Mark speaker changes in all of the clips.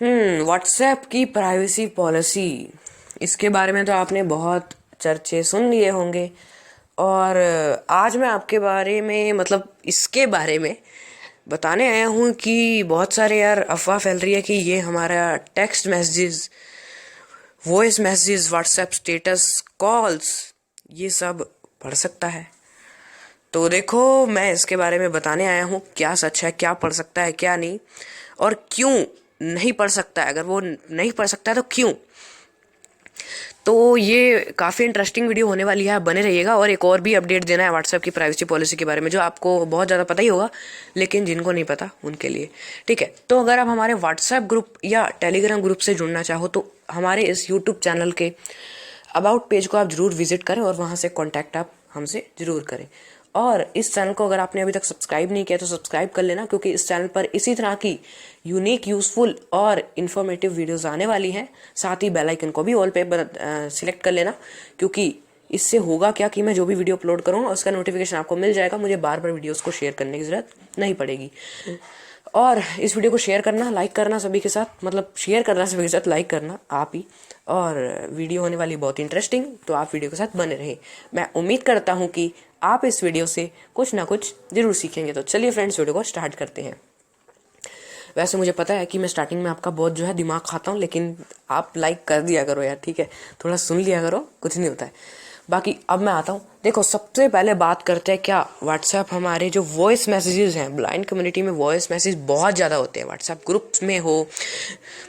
Speaker 1: WhatsApp की privacy policy, इसके बारे में तो आपने बहुत चर्चे सुन लिए होंगे। और आज मैं आपके बारे में मतलब इसके बारे में बताने आया हूँ कि बहुत सारे यार अफवाह फैल रही है कि ये हमारा text messages, voice messages, WhatsApp status, calls, ये सब पढ़ सकता है। तो देखो, मैं इसके बारे में बताने आया हूँ क्या सच है, क्या पढ़ सकता है, क्या नहीं, और क्यों नहीं पढ़ सकता है। अगर वो नहीं पढ़ सकता है तो क्यों। तो ये काफ़ी इंटरेस्टिंग वीडियो होने वाली है, आप बने रहिएगा। और एक और भी अपडेट देना है व्हाट्सएप की प्राइवेसी पॉलिसी के बारे में, जो आपको बहुत ज़्यादा पता ही होगा, लेकिन जिनको नहीं पता उनके लिए। ठीक है, तो अगर आप हमारे व्हाट्सएप ग्रुप या टेलीग्राम ग्रुप से जुड़ना चाहो तो हमारे इस यूट्यूब चैनल के अबाउट पेज को आप जरूर विजिट करें और वहाँ से कॉन्टैक्ट आप हमसे जरूर करें। और इस चैनल को अगर आपने अभी तक सब्सक्राइब नहीं किया तो सब्सक्राइब कर लेना, क्योंकि इस चैनल पर इसी तरह की यूनिक, यूजफुल और इन्फॉर्मेटिव वीडियोस आने वाली हैं। साथ ही बेल आइकन को भी ऑल पे सिलेक्ट कर लेना, क्योंकि इससे होगा क्या कि मैं जो भी वीडियो अपलोड करूँगा उसका नोटिफिकेशन आपको मिल जाएगा। मुझे बार बार वीडियोस को शेयर करने की ज़रूरत नहीं पड़ेगी। और इस वीडियो को शेयर करना, लाइक करना सभी के साथ, मतलब शेयर करना सभी के साथ, लाइक करना आप ही। और वीडियो होने वाली बहुत इंटरेस्टिंग, तो आप वीडियो के साथ बने रहें। मैं उम्मीद करता हूँ कि आप इस वीडियो से कुछ ना कुछ जरूर सीखेंगे। तो चलिए फ्रेंड्स, वीडियो को स्टार्ट करते हैं। वैसे मुझे पता है कि मैं स्टार्टिंग में आपका बहुत जो है दिमाग खाता हूँ, लेकिन आप लाइक कर दिया करो यार, ठीक है, थोड़ा सुन लिया करो, कुछ नहीं होता है। बाकी अब मैं आता हूँ। देखो, सबसे पहले बात करते हैं क्या व्हाट्सएप हमारे जो वॉइस मैसेजेस हैं, ब्लाइंड कम्युनिटी में वॉइस मैसेज बहुत ज़्यादा होते हैं। व्हाट्सएप ग्रुप्स में हो,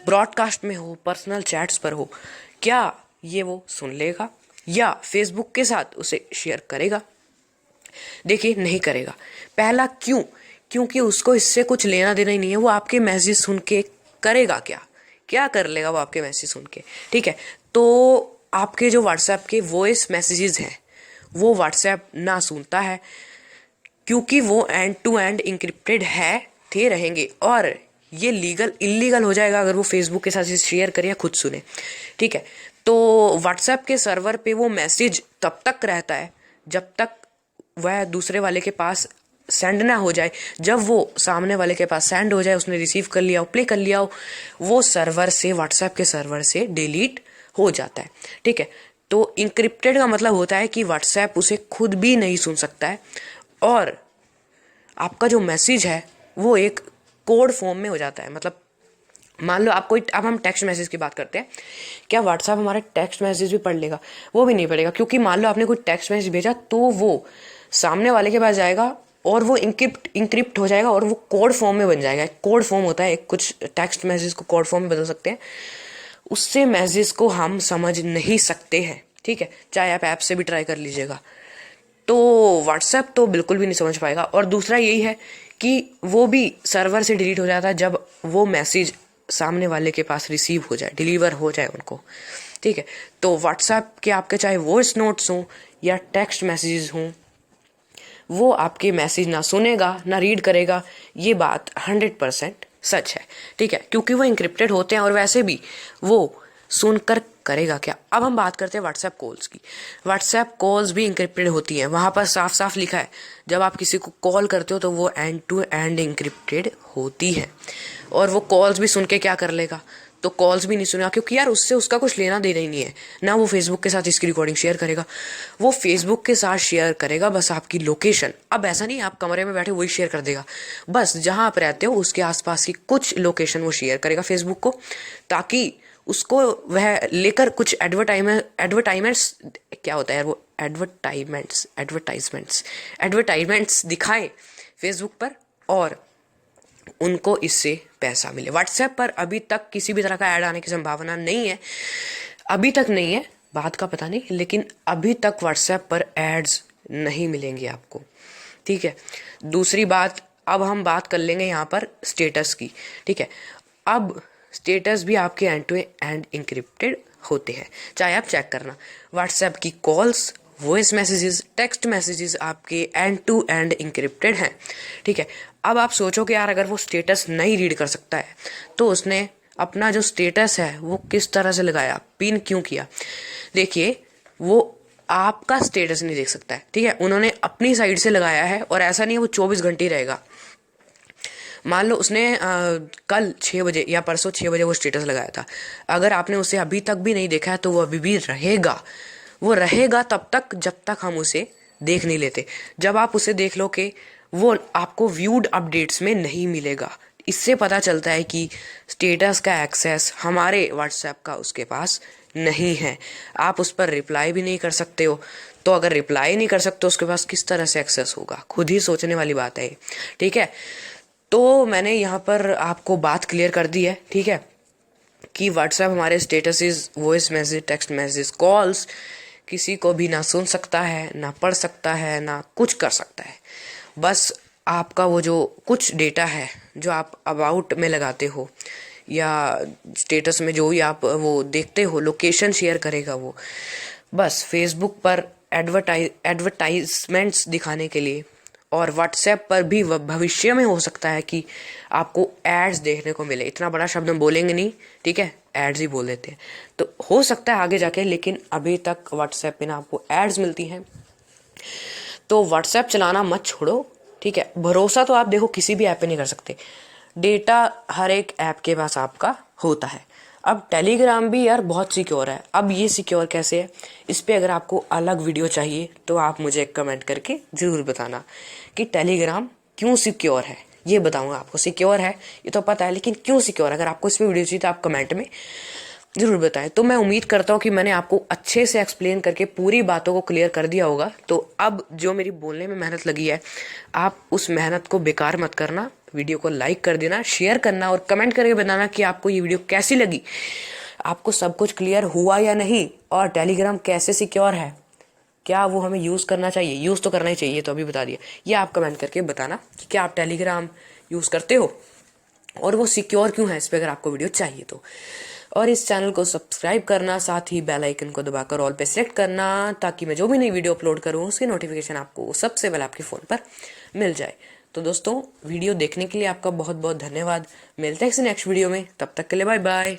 Speaker 1: ब्रॉडकास्ट में हो, पर्सनल चैट्स पर हो, क्या ये वो सुन लेगा या फेसबुक के साथ उसे शेयर करेगा? देखिए, नहीं करेगा। पहला क्यों? क्योंकि उसको इससे कुछ लेना देना ही नहीं है। वो आपके मैसेज सुन के करेगा क्या? क्या कर लेगा वो आपके मैसेज सुन के? ठीक है, तो आपके जो व्हाट्सएप के वॉइस मैसेजेस हैं वो व्हाट्सएप ना सुनता है, क्योंकि वो एंड टू एंड इंक्रिप्टेड है, थे, रहेंगे। और ये लीगल इलीगल हो जाएगा अगर वो फेसबुक के साथ शेयर करे या खुद सुने। ठीक है, तो व्हाट्सएप के सर्वर पे वो मैसेज तब तक रहता है जब तक वह दूसरे वाले के पास सेंड ना हो जाए। जब वो सामने वाले के पास सेंड हो जाए, उसने रिसीव कर लिया हो, प्ले कर लिया हो, वो सर्वर से, व्हाट्सएप के सर्वर से डिलीट हो जाता है। ठीक है, तो इंक्रिप्टेड का मतलब होता है कि व्हाट्सएप उसे खुद भी नहीं सुन सकता है, और आपका जो मैसेज है वो एक कोड फॉर्म में हो जाता है। मतलब मान लो आप कोई, अब हम टेक्स्ट मैसेज की बात करते हैं, क्या व्हाट्सएप हमारे टेक्स्ट मैसेज भी पढ़ लेगा? वो भी नहीं पढ़ेगा, क्योंकि मान लो आपने कोई टेक्स्ट मैसेज भेजा तो वो सामने वाले के पास जाएगा और वो इंक्रिप्ट हो जाएगा और वो कोड फॉर्म में बन जाएगा। कोड फॉर्म होता है, कुछ टेक्स्ट मैसेज को कोड फॉर्म में बदल सकते हैं, उससे मैसेज को हम समझ नहीं सकते हैं। ठीक है, चाहे आप ऐप से भी ट्राई कर लीजिएगा। तो व्हाट्सएप तो बिल्कुल भी नहीं समझ पाएगा। और दूसरा यही है कि वो भी सर्वर से डिलीट हो जाता है जब वो मैसेज सामने वाले के पास रिसीव हो जाए, डिलीवर हो जाए उनको। ठीक है, तो व्हाट्सएप के आपके चाहे वॉइस नोट्स हों या टेक्स्ट मैसेजेस हों, वो आपके मैसेज ना सुनेगा ना रीड करेगा। ये बात 100% सच है। ठीक है, क्योंकि वो इंक्रिप्टेड होते हैं, और वैसे भी वो सुनकर करेगा क्या? अब हम बात करते हैं व्हाट्सएप कॉल्स की। व्हाट्सएप कॉल्स भी इंक्रिप्टेड होती हैं। वहाँ पर साफ साफ लिखा है, जब आप किसी को कॉल करते हो तो वो एंड टू एंड इंक्रिप्टेड होती है। और वो कॉल्स भी सुन के क्या कर लेगा? तो कॉल्स भी नहीं सुनेगा, क्योंकि यार उससे उसका कुछ लेना देना ही नहीं है ना। वो फेसबुक के साथ इसकी रिकॉर्डिंग शेयर करेगा, वो फेसबुक के साथ शेयर करेगा बस आपकी लोकेशन। अब ऐसा नहीं आप कमरे में बैठे वही शेयर कर देगा, बस जहां आप रहते हो उसके आसपास की कुछ लोकेशन वो शेयर करेगा फेसबुक को, ताकि उसको वह लेकर कुछ एडवर्टाइजमेंट्स, क्या होता है यार वो, एडवर्टाइजमेंट्स दिखाए फेसबुक पर, और उनको इससे पैसा मिले। व्हाट्सएप पर अभी तक किसी भी तरह का ऐड आने की संभावना नहीं है, अभी तक नहीं है, बात का पता नहीं, लेकिन अभी तक व्हाट्सएप पर एड्स नहीं मिलेंगे आपको। ठीक है, दूसरी बात, अब हम बात कर लेंगे यहाँ पर स्टेटस की। ठीक है, अब स्टेटस भी आपके एंड टू एंड इंक्रिप्टेड होते हैं, चाहे आप चेक करना। व्हाट्सएप की calls, voice messages, text messages आपके एंड टू एंड इंक्रिप्टेड हैं। ठीक है, अब आप सोचो कि यार अगर वो स्टेटस नहीं रीड कर सकता है तो उसने अपना जो स्टेटस है वो किस तरह से लगाया, पिन क्यों किया? देखिए, वो आपका स्टेटस नहीं देख सकता है। ठीक है, उन्होंने अपनी साइड से लगाया है, और ऐसा नहीं है वो 24 घंटे रहेगा। मान लो उसने कल 6 बजे या परसों 6 बजे वो स्टेटस लगाया था, अगर आपने उसे अभी तक भी नहीं देखा है तो वो अभी भी रहेगा। वो रहेगा तब तक जब तक हम उसे देख नहीं लेते। जब आप उसे देख लो कि वो आपको व्यूड अपडेट्स में नहीं मिलेगा। इससे पता चलता है कि स्टेटस का एक्सेस हमारे व्हाट्सएप का उसके पास नहीं है। आप उस पर रिप्लाई भी नहीं कर सकते हो, तो अगर रिप्लाई नहीं कर सकते उसके पास किस तरह से एक्सेस होगा? खुद ही सोचने वाली बात है ये, ठीक है। तो मैंने यहाँ पर आपको बात क्लियर कर दी है, ठीक है, कि व्हाट्सएप हमारे statuses, voice message, text message, calls किसी को भी ना सुन सकता है, ना पढ़ सकता है, ना कुछ कर सकता है। बस आपका वो जो कुछ डेटा है जो आप अबाउट में लगाते हो या स्टेटस में जो भी आप वो देखते हो, लोकेशन शेयर करेगा वो, बस फेसबुक पर एडवर्टाइजमेंट्स दिखाने के लिए, और व्हाट्सएप पर भी भविष्य में हो सकता है कि आपको एड्स देखने को मिले। इतना बड़ा शब्द हम बोलेंगे नहीं, ठीक है, एड्स ही बोल देते हैं। तो हो सकता है आगे जाके, लेकिन अभी तक व्हाट्सएप पे ना आपको एड्स मिलती हैं। तो व्हाट्सएप चलाना मत छोड़ो, ठीक है। भरोसा तो आप देखो किसी भी ऐप पे नहीं कर सकते, डेटा हर एक ऐप के पास आपका होता है। अब टेलीग्राम भी यार बहुत सिक्योर है। अब ये सिक्योर कैसे है, इस पे अगर आपको अलग वीडियो चाहिए तो आप मुझे कमेंट करके ज़रूर बताना कि टेलीग्राम क्यों सिक्योर है। ये बताऊंगा आपको। सिक्योर है ये तो पता है, लेकिन क्यों सिक्योर, अगर आपको इस पे वीडियो चाहिए तो आप कमेंट में ज़रूर बताएं। तो मैं उम्मीद करता हूँ कि मैंने आपको अच्छे से एक्सप्लेन करके पूरी बातों को क्लियर कर दिया होगा। तो अब जो मेरी बोलने में मेहनत लगी है, आप उस मेहनत को बेकार मत करना। वीडियो को लाइक कर देना, शेयर करना और कमेंट करके बताना कि आपको ये वीडियो कैसी लगी, आपको सब कुछ क्लियर हुआ या नहीं, और टेलीग्राम कैसे सिक्योर है, क्या वो हमें यूज़ करना चाहिए। यूज़ तो करना ही चाहिए, तो अभी बता दिया। ये आप कमेंट करके बताना कि क्या आप टेलीग्राम यूज़ करते हो और वो सिक्योर क्यों है, इस पर अगर आपको वीडियो चाहिए तो। और इस चैनल को सब्सक्राइब करना, साथ ही बेल आइकन को दबाकर ऑल पे सेलेक्ट करना, ताकि मैं जो भी नई वीडियो अपलोड करूँ उसकी नोटिफिकेशन आपको सबसे पहले आपके फ़ोन पर मिल जाए। तो दोस्तों, वीडियो देखने के लिए आपका बहुत बहुत धन्यवाद। मिलते हैं किसी नेक्स्ट वीडियो में, तब तक के लिए बाय बाय।